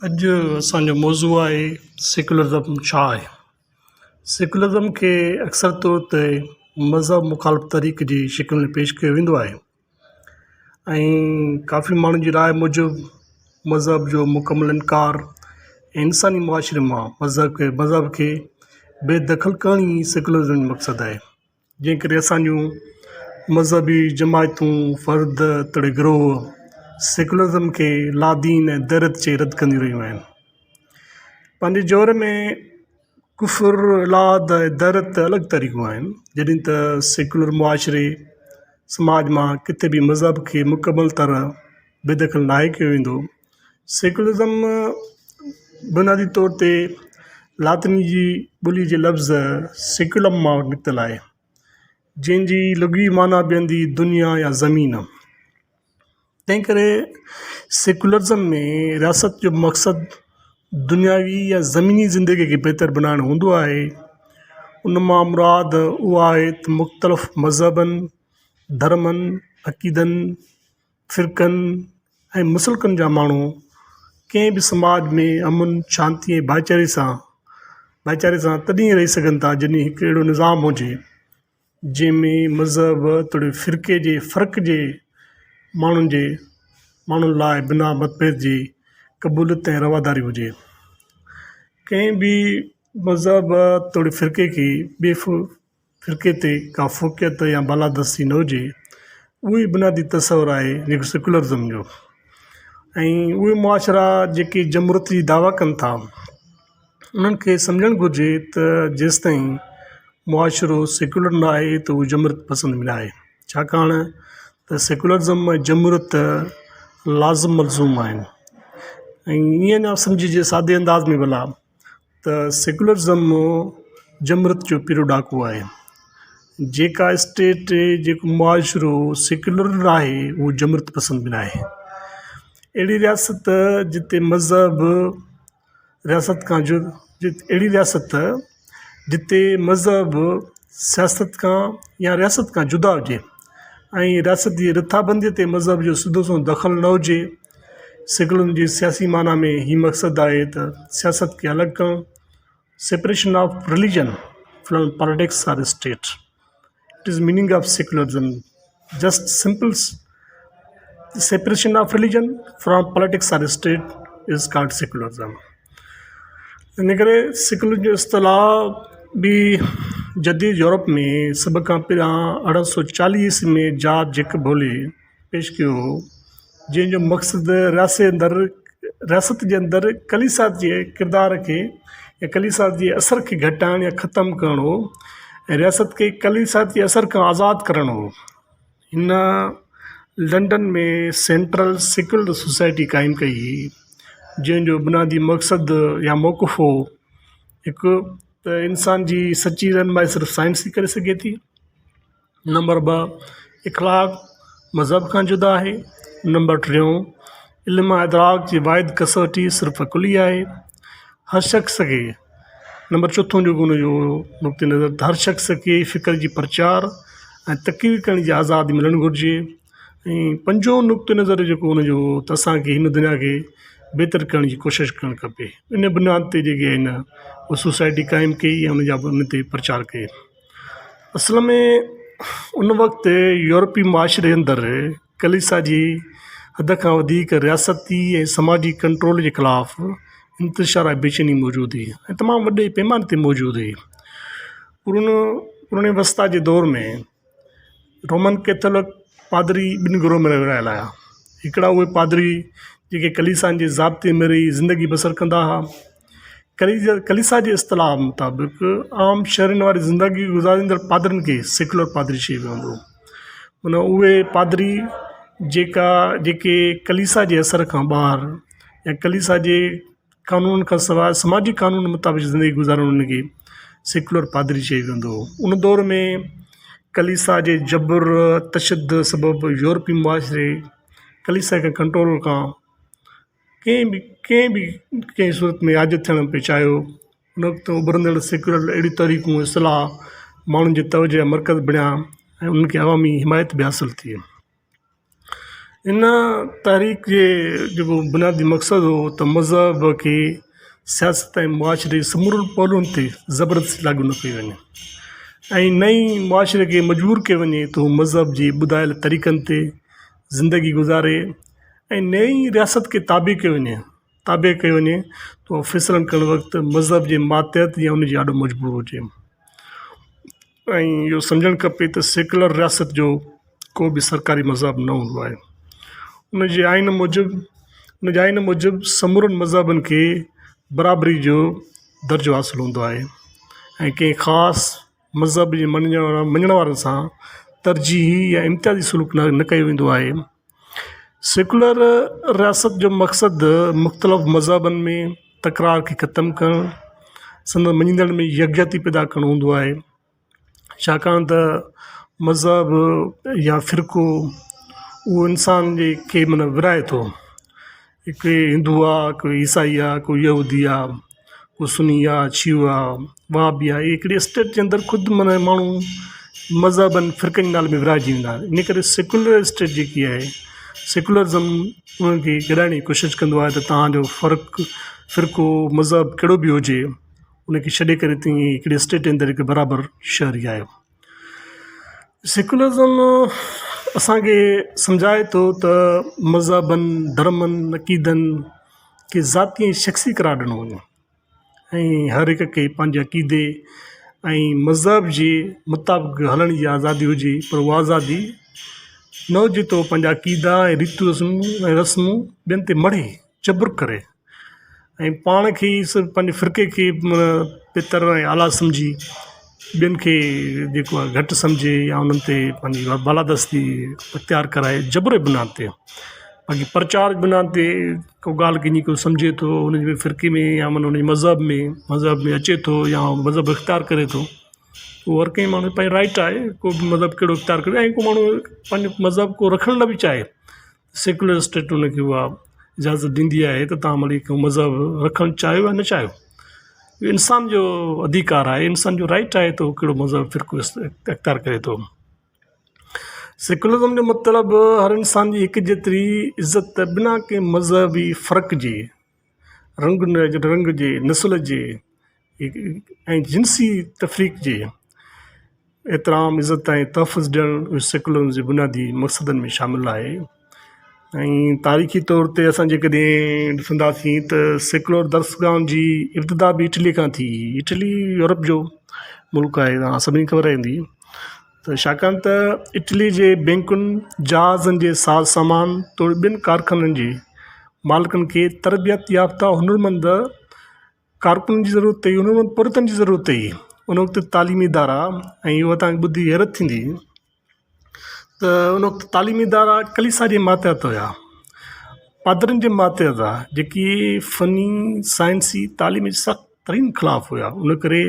अॼु असांजो मौज़ू आहे सेकुलरिज़म छा आहे। सेकुलरिज़म खे अक्सर तौर ते मज़हब मुखालिफ़ तरीक़े जी शिकिल में पेश कयो वेंदो आहे ऐं काफ़ी माण्हुनि जी राय मूजिबि मज़हब जो मुकमल इनकार ऐं इंसानी मुआशिरे मां मज़हब खे बेदख़ल करण ई सेकुलरिज़म जो मक़सदु आहे। जंहिं करे असांजूं मज़हबी जमायतूं फ़र्द तड़े गिरोह सेकुलरिज़म खे लादीन ऐं दरत चई रद्द कंदियूं रहियूं आहिनि। पंहिंजे जोर में कुफुर लाद ऐं दरत अलॻि तरीक़ूं आहिनि, जॾहिं त सेकुलर मुआशिरे समाज मां किथे बि मज़हब खे मुकमल तरह बेदख़ल नाहे कयो वेंदो। सेकुलरिज़म बुनियादी तौर ते लातिनी जी ॿोली जे लफ़्ज़ सेकुलम मां निकितल आहे, जंहिंजी लुगी माना ॿियंदी दुनिया या ज़मीन। तंहिं करे सेकुलरिज़म में रियासत जो मक़सदु दुनियावी या ज़मीनी ज़िंदगी खे बहितर बणाइणु हूंदो आहे। उन मां मुराद उहा आहे त मुख़्तलिफ़ मज़हबनि, धर्मनि, अक़ीदनि, फ़िरक़नि ऐं मुसलकनि जा माण्हू कंहिं बि समाज में अमन, शांती ऐं भाईचारे सां तॾहिं रही सघनि था जॾहिं हिकु अहिड़ो निज़ाम हुजे जंहिंमें मज़हब तोड़े फ़िरक़े जे फ़र्क़ जे माण्हुनि लाइ बिना मतभेद जी क़बूलियत ऐं रवादारी हुजे। कंहिं बि मज़हब तोड़े फ़िरक़े खे ॿिए फ़िरक़े ते का फ़ोक़ियत या बालादस्ती न हुजे, उहो ई बुनियादी तसवुरु आहे जेको सेकुलरिज़म जो। ऐं उहे मुआशिरा जेके जमहूरियत जी दावा कनि था, उन्हनि खे सम्झणु घुरिजे त जेसिताईं मुआशिरो सेकुलर न आहे त उहो जमहूरियत पसंदि में आहे, छाकाणि त सेकुलरिज़म ऐं जमहूरियत लाज़िम मलज़ूम आहिनि। ऐं ईअं न सम्झिजे सादे अंदाज़ में भला त सेकुलरिज़म जमहूरियत जो पीरो ॾाको आहे। जेका स्टेट जेको मुआशिरो सेकुलर न आहे उहो जमहूरियत पसंदि में न आहे। अहिड़ी रियासत जिते मज़हब रियासत खां अहिड़ी रियासत जिते मज़हब सियासत खां या रियासत खां जुदा हुजे ऐं रियासत जी रिथाबंदीअ ते मज़हब जो सिधो दख़ल न हुजे। सेकुलरिज़म जी सियासी माना में ही मक़सदु आहे त सियासत खे अलॻि करणु, separation of religion from politics or state. It is meaning of secularism just simple separation of religion from politics or state is called secularism। इन करे सेकुलर जो इस्तिलाह बि जदीद यूरोप में सभ खां पहिरियां 1840 में जॉर्ज जैकब पेश कयो हो, जंहिंजो मक़सदु रियासत जे अंदरि कलीसिया जे किरदार खे या कलीसिया जे असर खे घटाइणु या ख़तमु करणु हो ऐं रियासत खे कलीसिया जे असर खां आज़ादु करणु हो। हिन लंडन में सेंट्रल सेकुलर सोसाइटी क़ाइमु कई हुई, जंहिंजो बुनियादी मक़सदु या मौक़ुफ़ हो हिकु त इंसान जी सची रहनुमाई सिर्फ़ु साइंस ई करे सघे थी। नंबर 2 इख़लाक़ मज़हब खां जुदा आहे। नंबर 3 इल्म इदराक जी वाहिद कसौटी सिर्फ़ु अकुली आहे। हर शख़्स खे नंबर 4 जो हुनजो नुक़्ते नज़र हर शख़्स खे फ़िक्र जी प्रचार ऐं तक़रीर करण जी आज़ादी मिलणु घुरिजे। ऐं 5 नुक़्ते नज़र जेको हुनजो त असांखे हिन दुनिया खे बहितर करण जी कोशिशि करणु खपे। इन बुनियाद ते जेके आहिनि उहा सोसाइटी क़ाइमु कई ऐं उन जा उन ते प्रचार कई। असल में उन वक़्तु यूरोपी मुआशिरे अंदरि कलीसिया जी हद खां वधीक रियासती ऐं समाजी कंट्रोल जे ख़िलाफ़ इंतिशार ऐं बेचैनी मौजूदु हुई ऐं तमामु वॾे पैमाने ते मौजूदु हुई। पुराणे वस्ता जे दौर में रोमन कैथोलिक पादरी 2 गिरोह में रहियल हुआ। हिकिड़ा उहे पादरी जेके कलीसिया जे ज़ाब्ते में रही ज़िंदगी बसर कंदा हुआ। कलीसिया जे इस्तिलाह मुताबिक़ आम शहरनि वारी ज़िंदगी गुज़ारींदड़ पादरनि खे सेकुलर पादरी चयो वेंदो। माना उहे पादरी जेके कलीसिया जे असर खां ॿाहिरि या कलीसिया जे कानून खां सवाइ समाजी कानून मुताबिक़ ज़िंदगी गुज़ारणु उनखे सेकुलर पादरी चयो वेंदो। उन दौर में कलीसिया जे जबर तशद्दुद सबबि यूरोपी मुआशिरे कलीसिया खे कंट्रोल खां कंहिं सूरत में आज़ादु थियणु पिए चाहियो। उन वक़्तु उभरंदड़ सेकुलर अहिड़ी तरीक़ूं इस्तिलाह माण्हुनि जे तवजो जा मर्कज़ बणिया ऐं उन्हनि खे अवामी हिमायत बि हासिलु थी। इन तहरीक जे जेको बुनियादी मक़सदु हो त मज़हब खे सियासत ऐं मुआशरे समूरनि पहलुनि ते ज़बरदस्ती लागू न कई वञे ऐं नई मुआशरे खे मजबूर कयो वञे त हू मज़हब जी ॿुधायल तरीक़नि ते ज़िंदगी गुज़ारे ऐं नई रियासत खे ताबे कयो वञे त उहो फ़ैसिलनि करणु वक़्तु मज़हब जे मातहत या उनजी ॾाढो मजबूर हुजे। ऐं इहो सम्झणु खपे त सेकुलर रियासत जो को बि सरकारी मज़हब न हूंदो आहे। उनजे आइन मूजिबि समूरनि मज़हबनि खे बराबरी जो दर्जो हासिलु हूंदो आहे ऐं कंहिं ख़ासि मज़हब जे मञण वारनि सां तरजीही या इम्तियाज़ी सलूक न कयो वेंदो आहे। सेकुलर रियासत जो मक़सदु मुख़्तलिफ़ मज़हबनि में तकरार खे ख़तमु करणु संदनि मञींदड़ में यकजहती पैदा करणु हूंदो आहे, छाकाणि त मज़हब या फ़िरक़ो उहो इंसान खे माना विराए थो। हिकु हिंदू आहे, कोई ईसाई आहे, कोई यहूदी आहे, कोई सुनी आहे, शियो आहे, वहाबी आहे। हिकिड़ी स्टेट जे अंदरि ख़ुदि माना माण्हू मज़हबनि फ़िरक़नि जे नाले में विराइजी वेंदा। इन करे सेकुलर स्टेट जेकी आहे, सेकुलरिज़म उन्हनि खे गिराइण जी कोशिशि कंदो आहे त तव्हांजो फ़िरक़ो मज़हब कहिड़ो बि हुजे उनखे छॾे करे तव्हां हिकिड़ी स्टेट जे अंदरि हिकु बराबरि शहरी आहियो। सेकुलरिज़म असांखे सम्झाए थो त मज़हबनि, धर्मनि, अक़ीदनि खे ज़ाती ऐं शख़्सी करार ॾिनो वञे ऐं हर हिक खे पंहिंजे अक़ीदे ऐं मज़हब जे मुताबिक़ हलण जी आज़ादी हुजे, पर उहा आज़ादी न हुजे तो पंहिंजा अक़ीदा ऐं रीतियूं रस्मूं ॿियनि ते मढ़े जबर करे ऐं पाण खे पंहिंजे फ़िरके खे पितर ऐं आला सम्झी ॿियनि खे जेको आहे घटि सम्झे या उन्हनि ते पंहिंजी बालादस्ती इख़्तियार कराए जबर जे बुनियाद ते, बाक़ी प्रचार जे बुनियाद ते को ॻाल्हि कंहिंजी को सम्झे थो उनजे फ़िरके में या माना उनजे मज़हब में अचे थो या मज़हब इख़्तियार करे थो, उहो हर कंहिं माण्हू पंहिंजो राइट आहे को बि मज़हब कहिड़ो इख़्तियार करे ऐं को माण्हू पंहिंजो मज़हब को रखणु न बि चाहे, सेकुलर स्टेट उनखे उहा इजाज़त ॾींदी आहे त तव्हां भली को मज़हब रखणु चाहियो या न चाहियो। इहो इंसान जो अधिकार आहे, इंसान जो राइट आहे त उहो कहिड़ो मज़हब फ़िरको इख़्तियार करे थो। सेकुलरिज़म जो मतिलबु हर इंसान जी हिकु जेतिरी इज़त बिना कंहिं मज़हबी फ़र्क़ु जे, रंग जे, नस्ल जे ऐं जिनसी तफ़रीक़ जे एतिराम इज़त ऐं तहफ़ुज़ ॾियणु सेकुलरिज़म जे बुनियादी मक़सदनि में शामिलु आहे। ऐं तारीख़ी तौर ते असां जेकॾहिं ॾिसंदासीं त सेकुलर दर्सगाहनि जी इब्तिदा बि इटली खां थी। इटली यूरोप जो मुल्क आहे, तव्हां सभिनी खे ख़बर हूंदी त छाकाणि त इटली जे बैंकुनि, जहाज़नि जे साज़ सामान तौरु ॿियनि कारखाननि जे मालिकनि खे तरबियत याफ़्ता हुनरमंद कारकुननि जी ज़रूरत हुई, हुनरमंद पुरतनि जी ज़रूरत हुई। उन वक़्तु तालीमी इदारा, ऐं इहो तव्हांखे ॿुधी हैरत थींदी त उन वक़्तु तालीमी इदारा कलीसिया जे मातहत हुया, पादरनि जे मातहत हुआ, जेकी फ़नी साइंसी तालीमी सख़्तु तरीन ख़िलाफ़ु हुया। उन करे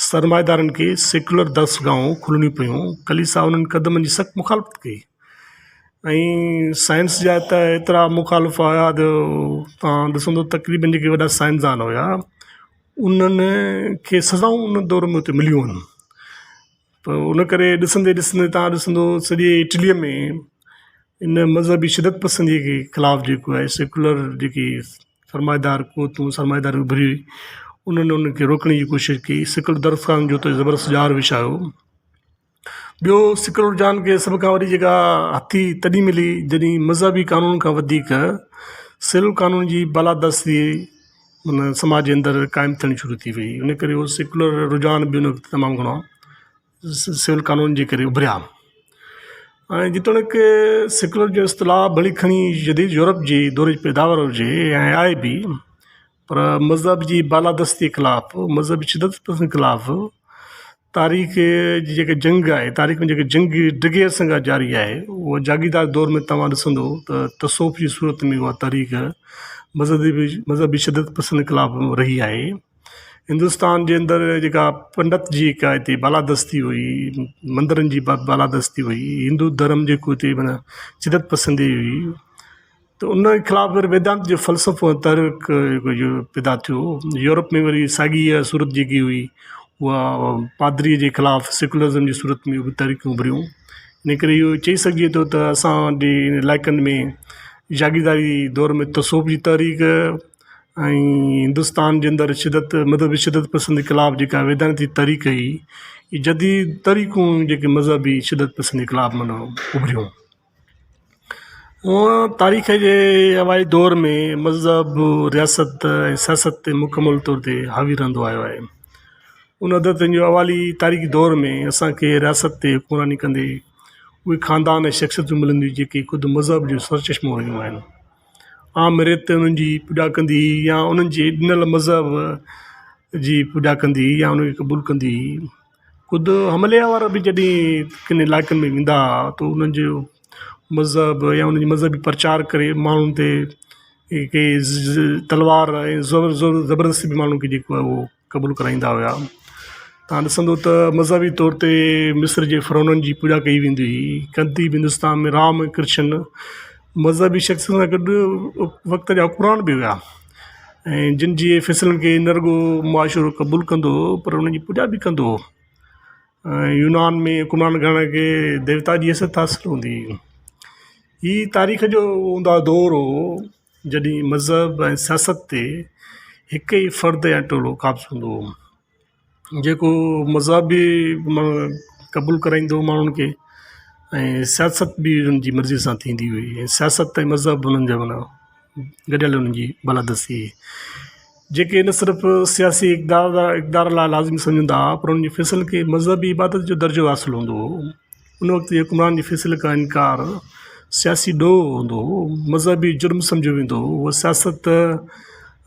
सरमाएदारनि खे सेकुलर दर्सगाहूं खुलणियूं पियूं, कलीसिया उन्हनि क़दमनि जी सख़्तु मुखालफ़त कई ऐं साइंस जा त एतिरा मुखालिफ़ हुया त तव्हां ॾिसंदो तक़रीबन जेके वॾा साइंसदान हुया उन्हनि खे सज़ाऊं उन दौर में उते मिलियूं आहिनि। त उन करे ॾिसंदे तव्हां ॾिसंदो सॼे इटलीअ में इन मज़हबी शिदत पसंदीअ के ख़िलाफ़ु जेको आहे सेकुलर जेकी सरमाएदार क़ुवतूं सरमाएदारी उभरी उन्हनि उनखे रोकण जी कोशिशि कई। सेकुलर दर्सगाहनि जो त ज़बरदस्त जार विछायो। ॿियो सेकुलर रुझान खे सभ खां वॾी जेका हथी तॾहिं मिली जॾहिं मज़हबी कानून खां वधीक सिविल कानून जी बालादस्ती माना समाज जे अंदरि क़ाइमु थियणी शुरू थी वई। उन करे उहो सेकुलर रुझान बि उन वक़्तु तमामु घणो सिविल कानून जे करे उभरिया। ऐं जेतोणीकि सेकुलर जो इस्तिलाह भली खणी जदीद यूरोप जी दौर जी पैदावार हुजे ऐं आहे बि, पर मज़हब जी बालादस्ती ख़िलाफ़ु, मज़हबी शिदत पसंद ख़िलाफ़ु तारीख़ जी जेके जंग आहे, तारीख़ में जेके जंग डिघे अरसे खां जारी आहे, उहो जागीरदार दौर में तव्हां ॾिसंदो त तसौफ़ जी सूरत में उहा तारीख़ मज़हबी शिदत पसंद ख़िलाफ़ु रही आहे। हिंदुस्तान जे अंदरि जेका पंडित जी जेका हिते बालादस्ती हुई, मंदरनि जी बालादस्ती हुई, हिंदू धर्म जेको हिते माना शिदत पसंदी हुई, त उन ख़िलाफ़ु वरी वेदांत जो फ़लसफ़ो तहरीक पैदा थियो। यूरोप में वरी साॻी इहा सूरत जेकी हुई उहा पादरीअ जे ख़िलाफ़ु सेकुलरिज़म जी सूरत में उहे तहरीकूं उभरियूं। इन करे इहो चई सघिजे थो त असांजे इलाइक़नि में जागीरदारी दौर में तसौफ़ जी तहरीक ऐं हिंदुस्तान जे अंदरि शिदत मज़हबी शिदत पसंद इक़लाब जेका वैधानिक तहरीक हुई, इहे जदीद तरीक़ूं जेके मज़हबी शिदत पसंद इक़लाब माना उभरियूं। तारीख़ जे हवाई दौर में मज़हब रियासत ऐं सियासत ते मुकमल तौर ते हावी रहंदो आयो आहे। उन अदतनि जो अवाली तारीख़ी दौर में असांखे रियासत ते हुकूमरानी कंदे उहे ख़ानदान ऐं शख़्सियतूं मिलंदियूं जेके ख़ुदि मज़हब जो सरचश्मो हुयूं आहिनि। आम रित उन्हनि जी पूॼा कंदी या उन्हनि जे ॾिनल मज़हब जी पूॼा कंदी या उनखे क़बूलु कंदी। ख़ुदि हमलिया वारा बि जॾहिं किन इलाइक़नि में वेंदा त उन्हनि जो मज़हब या उनजी मज़हबी प्रचार करे माण्हुनि ते के तलवार ऐं ज़बरदस्ती बि माण्हुनि खे जेको आहे उहो क़बूलु कराईंदा हुआ। तव्हां ॾिसंदो त मज़हबी तौर ते मिस्र जे फ़िरौननि जी पूॼा कई वेंदी हुई। कंदी बि हिंदुस्तान में राम ऐं कृष्ण मज़हबी शख़्सियत सां गॾु वक़्त जा हुकुमरान बि हुआ ऐं जिन जे फ़ैसिलनि खे न रुॻो मुआशिरो क़बूलु कंदो पर उन्हनि जी पूॼा बि कंदो। यूनान में हुकुमरान घराणे खे देवता जी हैसियत हासिलु हूंदी हुई। हीअ तारीख़ जो हूंदा दौर हो जॾहिं मज़हब ऐं सियासत ते हिक ई फ़र्द या टोलो क़ाबिज़ हूंदो हो जेको मज़हब बि क़बूलु कराईंदो माण्हुनि खे ऐं सियासत बि उन्हनि जी मर्ज़ी सां थींदी हुई ऐं सियासत ऐं मज़हब उन्हनि जा माना गॾियल उन्हनि जी बालादस्ती जेके न सिर्फ़ु सियासी इक़दार लाइ लाज़मी सम्झंदा पर उन्हनि जे फ़ैसिलनि खे मज़हबी इबादत जो दर्जो हासिलु हूंदो हो। उन वक़्तु जे हुकुमरान जे फ़ैसिले खां इनकार सियासी ॾोह हूंदो हो, मज़हबी जुर्म सम्झो वेंदो हो। उहा सियासत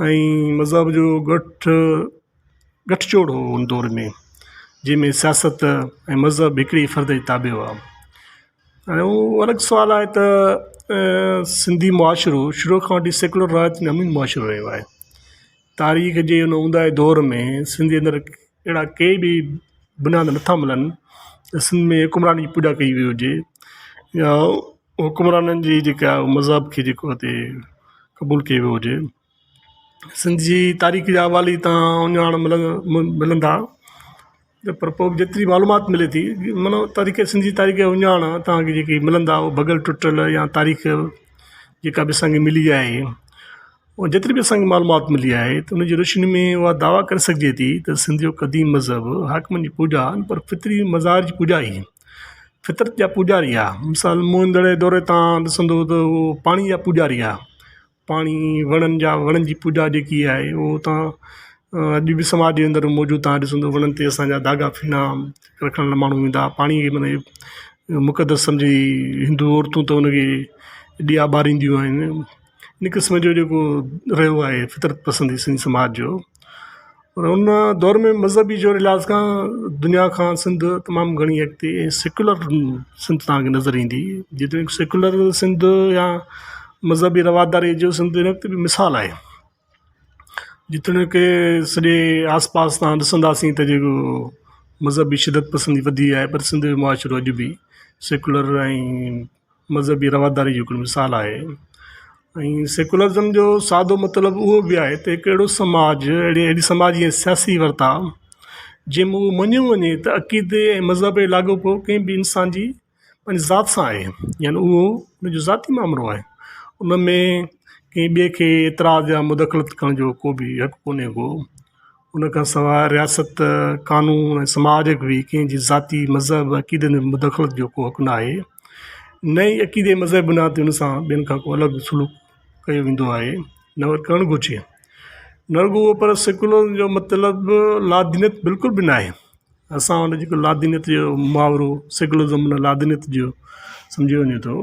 ऐं मज़हब जो गठजोड़ हो उन दौर में जंहिंमें सियासत ऐं मज़हब हिकिड़े फ़र्द जे ताबे हुआ। हाणे उहो अलॻि सुवालु आहे त सिंधी मुआशिरो शुरू खां वठी सेकुलर रायत में अमीन मुआशिरो रहियो आहे। तारीख़ जे उन हूंदे दौर में सिंध जे अंदरि अहिड़ा के बि बुनियाद नथा मिलनि त सिंध में हुकुमरानी जी पूॼा कई वई हुजे या हुकुमराननि जी जेका मज़हब खे जेको हिते क़बूलु कयो वियो हुजे। सिंध जी तारीख़ जा हवाले तव्हां उञाण मिलंदा पर पोइ जेतिरी मालूमात मिले थी माना तारीख़ सिंध जी तारीख़ जा उञाण तव्हांखे जेकी मिलंदा उहो भॻल टुटल या तारीख़ जेका बि असांखे मिली आहे उहा जेतिरी बि असांखे मालूमात मिली आहे त उनजी रोशनी में उहा दावा करे सघिजे थी त सिंध जो क़दीम मज़हब हाकिमनि जी पूॼा पर फितरी मज़ार जी पूॼा ई फितरत जा पूॼारी आहे। मिसाल मोहंदड़े दौरे तव्हां ॾिसंदो त उहो पाणी जा पूॼारी आहे। पाणी वणनि जी पूॼा जेकी आहे उहो तव्हां अॼु बि समाज जे अंदरि मौजूदु तव्हां ॾिसंदो वणनि ते असांजा धागा फीणा रखण लाइ माण्हू ईंदा। पाणी खे माना मुक़दस सम्झी हिंदू औरतूं त उनखे ॾिया ॿारींदियूं आहिनि। इन क़िस्म जो जेको रहियो आहे फितरत पसंदी सिंधी समाज जो। पर उन दौर में मज़हबी जो लिहाज़ खां दुनिया खां सिंध तमामु घणी अॻिते सेकुलर सिंध तव्हांखे नज़र ईंदी। जेतिरी सेकुलर सिंध या मज़हबी रवादारी जो सिंध इन वक़्तु बि मिसाल आहे। जितने के सॼे आस पास तव्हां ॾिसंदासीं त जेको मज़हबी शिदत पसंदी वधी आहे पर सिंध जो मुआशिरो अॼु बि सेकुलर ऐं मज़हबी रवादारी जो हिकिड़ो मिसाल आहे। ऐं सेकुलरिज़म जो सादो मतिलबु उहो बि आहे त हिकु अहिड़ो समाज अहिड़ी समाजी ऐं सियासी वर्ता जंहिंमें उहो मञियो वञे त अक़ीदे ऐं मज़हब जो लाॻोपो कंहिं बि इंसान जी पंहिंजी ज़ात सां आहे यानी उहो उनजो ज़ाती मामिलो आहे। उन में कंहिं ॿिए खे एतिराज़ या मुदख़लत करण जो को बि हक़ु कोन्हे को। उन खां सवाइ रियासत कानून ऐं समाज बि कंहिंजी ज़ाती मज़हब अक़ीदे में मुदख़लत जो को हक़ु न आहे। नई अक़ीदे मज़हब बुनियाद ते उन सां ॿियनि खां को अलॻि सलूक कयो वेंदो आहे न वरी करणु घुरिजे। न रुॻो उहो पर सेकुलर जो मतिलबु लादीनियत बिल्कुलु बि न आहे। असां वटि जेको लादीनियत जो मुहावरो सेकुलरिज़म न लादीनियत जो सम्झियो वञे थो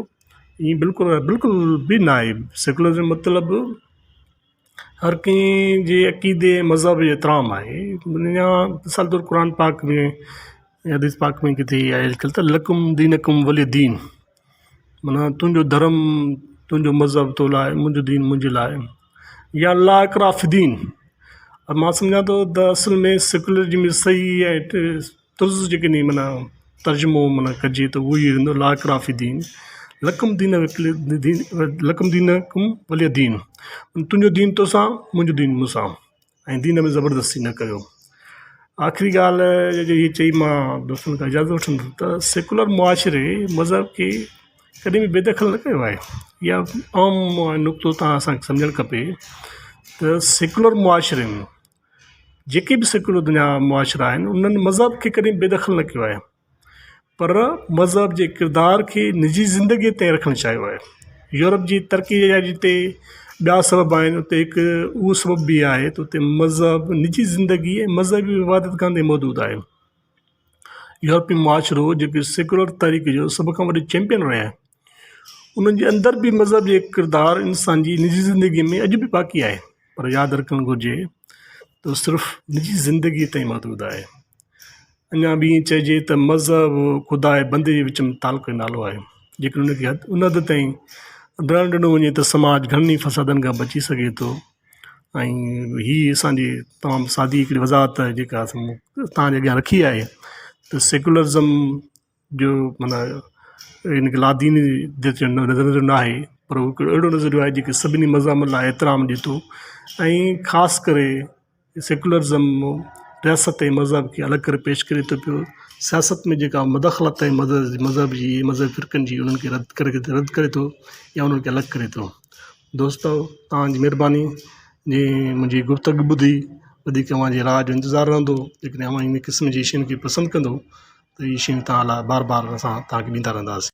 ईअं बिल्कुलु बि न आहे। सेकुलरिज़म मतिलबु हर कंहिं जे अक़ीदे मज़हब जो एतिराम आहे। या मिसाल तौरु क़ुर पाक में हदीस पाक में किथे आहे लिखियलु त लकुम दीनकुम वली दीन माना तुंहिंजो धर्म तुंहिंजो मज़हब तो लाइ मुंहिंजो दीन मुंहिंजे लाइ या ला इकराह फी दीन। मां सम्झां थो त असल में सेकुलर में सही ऐं तुर्ज़ जेके नी माना तर्जुमो माना कजे त उहो ई रहंदो ला इकराह फी दीन लकुम दीनकुम वली दीन तुंहिंजो दीन तोसां मुंहिंजो दीन मूंसां ऐं दीन में ज़बरदस्ती न कयो। आख़िरी ॻाल्हि इहा चई मां दोस्तनि खां इजाज़त वठंदुसि त सेकुलर मुआशिरे मज़हब खे कॾहिं बि बेदख़ल न कयो आहे। इहा आम नुक़्तो तव्हां असांखे सम्झणु खपे त सेकुलर मुआशिरे में जेके बि सेकुलर दुनिया मुआशिरा आहिनि उन्हनि मज़हब खे कॾहिं बेदख़ल न कयो आहे, पर मज़हब जे किरदार खे निजी ज़िंदगीअ ते रखणु चाहियो आहे। यूरोप जी तरक़ी जा जिते ॿिया सबब आहिनि उते हिकु उहो सबब बि आहे त उते मज़हब निजी ज़िंदगी ऐं मज़हबी इबादत गाह ते मौजूदु आहे। यूरोपी मुआशिरो जेके सेकुलर तरीक़े जो सभ खां वॾो चैम्पियन रहिया उन्हनि जे अंदरि बि मज़हब जे किरदारु इंसान जी निजी ज़िंदगीअ में अॼु बि बाक़ी आहे, पर यादि रखणु घुरिजे त सिर्फ़ु निजी ज़िंदगीअ ताईं महदूदु आहे। अञा बि ईअं चइजे त मज़हब ख़ुदा ऐं बंदे जे विच में तालुक़ जो नालो आहे। जेकॾहिं उनखे उन हद ताईं ॾियणु ॾिनो वञे त समाज घणनि फ़सादनि खां बची सघे थो। ऐं हीअ असांजी तमामु सादी हिकिड़ी वज़ाहत आहे जेका तव्हांजे अॻियां रखी आहे त सेकुलरिज़म जो माना इनखे लादीनी नज़रियो न आहे, पर हू हिकिड़ो अहिड़ो नज़रियो आहे जेके सभिनी मज़हबनि लाइ एतिराम ॾिए थो। ऐं ख़ासि करे सेकुलरिज़म रियासत ऐं मज़हब खे अलॻि करे पेश करे थो पियो। सियासत में जेका मदख़लत आहे मज़हब जी मज़हब फ़िरक़नि जी उन्हनि खे रद्द करे थो या उन्हनि खे अलॻि करे थो। दोस्तो तव्हांजी महिरबानी जे मुंहिंजी गुफ़्तगू ॿुधी वधीक तव्हांजी राय जो इंतज़ारु रहंदो। जेकॾहिं इन क़िस्म जी शयुनि खे पसंदि कंदो त इहे शयूं तव्हां लाइ बार बार असां तव्हांखे ॾींदा रहंदासीं।